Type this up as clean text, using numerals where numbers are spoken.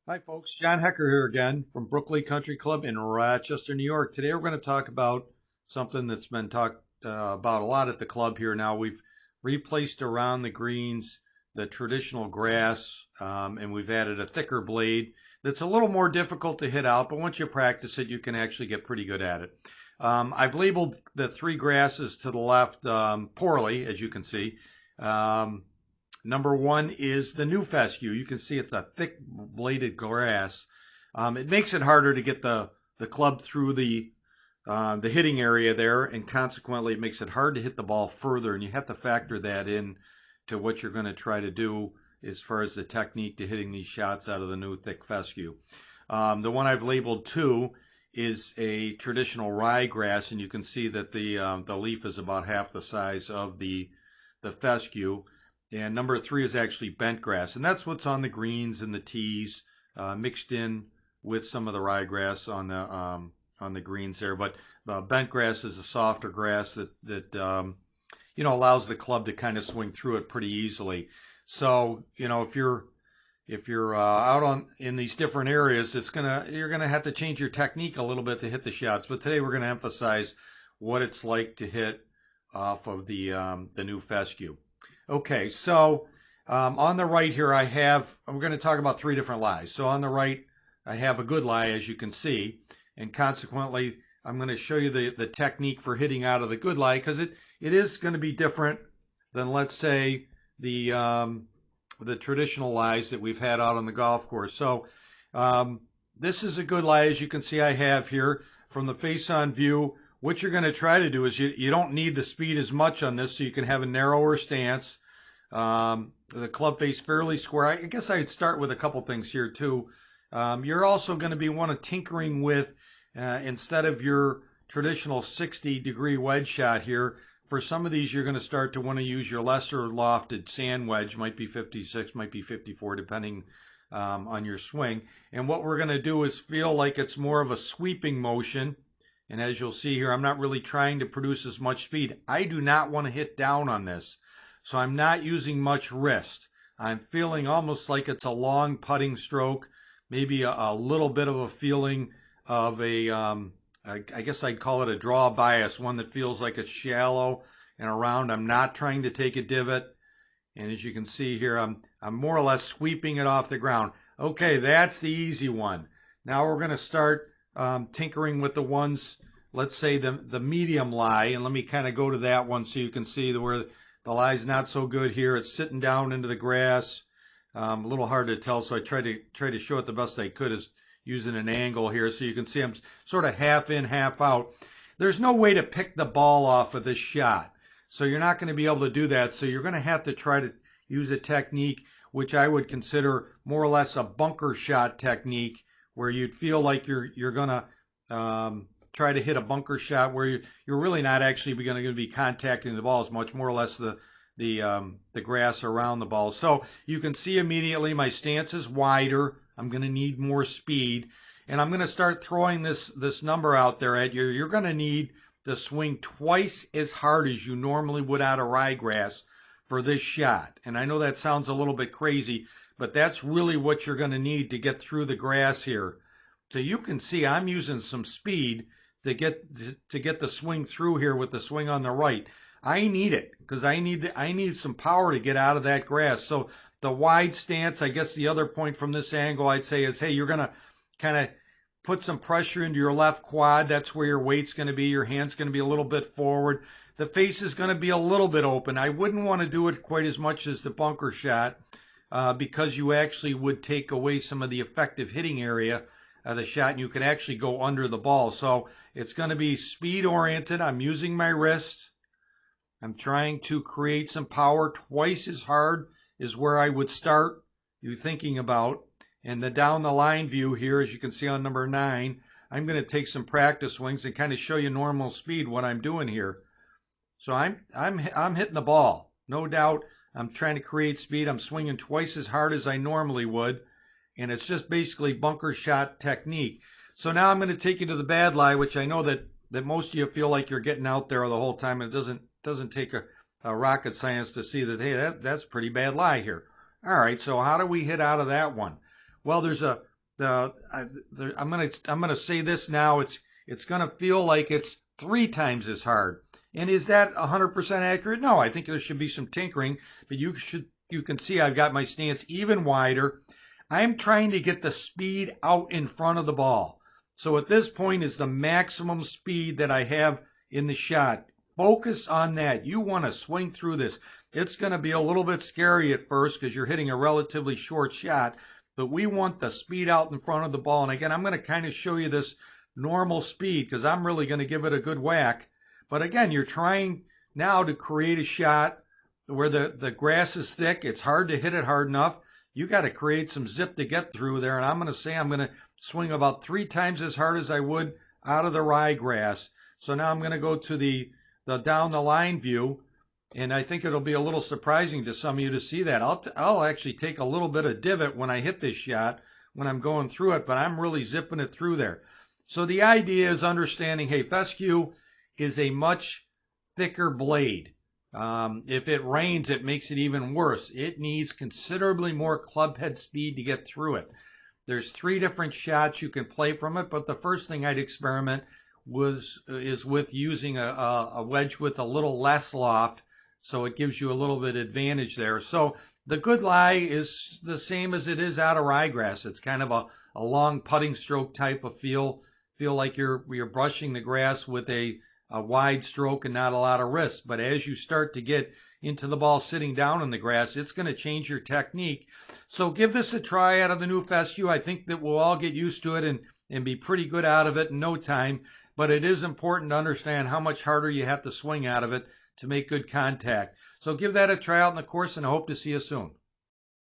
Hi, folks. John Hecker here again from Brooklyn Country Club in Rochester, New York. Today we're going to talk about something that's been talked about a lot at the club here now. We've replaced around the greens the traditional grass, and we've added a thicker blade that's a little more difficult to hit out, but once you practice it, you can actually get pretty good at it. I've labeled the three grasses to the left poorly, as you can see. Number one is the new fescue. You can see it's a thick bladed grass. It makes it harder to get the club through the hitting area there, and consequently it makes it hard to hit the ball further, and you have to factor that in to what you're going to try to do as far as the technique to hitting these shots out of the new thick fescue. The one I've labeled two is a traditional ryegrass, and you can see that the leaf is about half the size of the fescue. And number three is actually bent grass, and that's what's on the greens and the tees, mixed in with some of the ryegrass on the greens there. But bent grass is a softer grass that allows the club to kind of swing through it pretty easily. So if you're out in these different areas, you're gonna have to change your technique a little bit to hit the shots. But today we're gonna emphasize what it's like to hit off of the new fescue. Okay, so on the right here, we're going to talk about three different lies. So on the right, I have a good lie, as you can see, and consequently, I'm going to show you the technique for hitting out of the good lie, because it is going to be different than, let's say, the traditional lies that we've had out on the golf course. So this is a good lie, as you can see I have here from the face-on view. What you're going to try to do is you don't need the speed as much on this, so you can have a narrower stance. The club face fairly square. I guess I'd start with a couple things here too. You're also going to be tinkering with, instead of your traditional 60-degree wedge shot here, for some of these you're going to start to want to use your lesser lofted sand wedge. Might be 56, might be 54, depending on your swing. And what we're going to do is feel like it's more of a sweeping motion. And as you'll see here, I'm not really trying to produce as much speed. I do not want to hit down on this. So I'm not using much wrist. I'm feeling almost like it's a long putting stroke, maybe a little bit of a feeling of I guess I'd call it a draw bias, one that feels like it's shallow and around. I'm not trying to take a divot. And as you can see here, I'm more or less sweeping it off the ground. Okay, that's the easy one. Now we're going to start tinkering with the ones, let's say the medium lie, and let me kind of go to that one so you can see where the lie's not so good here. It's sitting down into the grass, a little hard to tell, so I try to show it the best I could, is using an angle here so you can see I'm sort of half in, half out. There's no way to pick the ball off of this shot, so you're not going to be able to do that. So you're going to have to try to use a technique which I would consider more or less a bunker shot technique, where you'd feel like you're gonna try to hit a bunker shot where you're really not actually going to be contacting the ball as much, more or less the grass around the ball. So you can see immediately my stance is wider. I'm going to need more speed, and I'm going to start throwing this number out there at you. You're going to need to swing twice as hard as you normally would out of ryegrass for this shot. And I know that sounds a little bit crazy, but that's really what you're going to need to get through the grass here. So you can see I'm using some speed to get the swing through here with the swing on the right. I need it because I need some power to get out of that grass. So the wide stance, I guess the other point from this angle I'd say is, hey, you're going to kind of put some pressure into your left quad. That's where your weight's going to be. Your hand's going to be a little bit forward. The face is going to be a little bit open. I wouldn't want to do it quite as much as the bunker shot, because you actually would take away some of the effective hitting area of the shot, and you can actually go under the ball. So it's going to be speed oriented. I'm using my wrist. I'm trying to create some power. Twice as hard is where I would start you thinking about. And the down the line view here, as you can see on number 9, I'm going to take some practice swings and kind of show you normal speed what I'm doing here. So I'm hitting the ball, no doubt. I'm trying to create speed. I'm swinging twice as hard as I normally would, and it's just basically bunker shot technique. So now I'm going to take you to the bad lie, which I know that most of you feel like you're getting out there the whole time, and it doesn't take a rocket science to see that, hey, that's a pretty bad lie here. All right, so how do we hit out of that one? Well, there's a I'm gonna say this now. It's gonna feel like it's 3 times as hard. And is that 100% accurate? No, I think there should be some tinkering, but you can see I've got my stance even wider. I'm trying to get the speed out in front of the ball. So at this point is the maximum speed that I have in the shot. Focus on that. You want to swing through this. It's going to be a little bit scary at first because you're hitting a relatively short shot, but we want the speed out in front of the ball. And again, I'm going to kind of show you this normal speed because I'm really going to give it a good whack. But again, you're trying now to create a shot where the grass is thick. It's hard to hit it hard enough. You got to create some zip to get through there. And I'm going to say I'm going to swing about 3 times as hard as I would out of the ryegrass. So now I'm going to go to the down the line view. And I think it'll be a little surprising to some of you to see that. I'll actually take a little bit of divot when I hit this shot when I'm going through it, but I'm really zipping it through there. So the idea is understanding, hey, fescue is a much thicker blade. If it rains, it makes it even worse. It needs considerably more club head speed to get through it. There's 3 different shots you can play from it, but the first thing I'd experiment is with using a wedge with a little less loft, so it gives you a little bit advantage there. So the good lie is the same as it is out of ryegrass. It's kind of a long putting stroke type of feel like you're brushing the grass with a wide stroke and not a lot of wrist. But as you start to get into the ball sitting down in the grass, it's going to change your technique. So give this a try out of the new fescue. I think that we'll all get used to it and be pretty good out of it in no time. But it is important to understand how much harder you have to swing out of it to make good contact. So give that a try out in the course, and I hope to see you soon.